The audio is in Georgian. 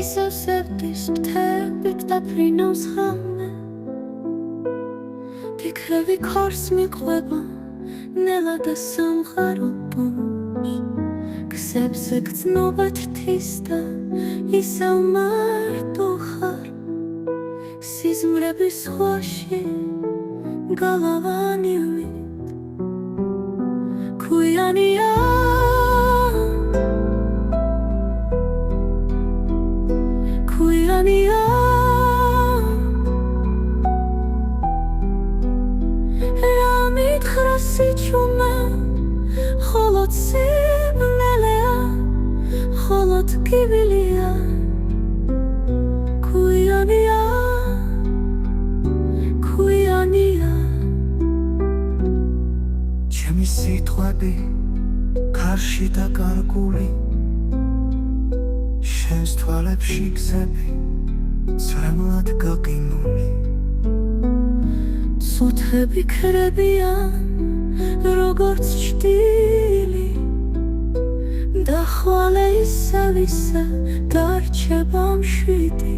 ისევ სევდის მთებით და ფრინავს ღამე ფიქრები ქარს მიყვება ნელა და სამყარო ბუნს გზებზე გრძნობა თითის და ისევ მარტო ხარ სიზმრების ზღვაში გალავანივით ქვიანია ქვიანია რა მითხრა სიჩუმე холод სიბნელეა холод კიბილია ქვიანია ქვიანია ჩემი სიტყვები კარში დაკარგული შენს თვალებში გზები ძრემლად გაგინული წუთები ქრებიან როგორც ჭდილი და ხვალე ისევ დარჩება მშვიდი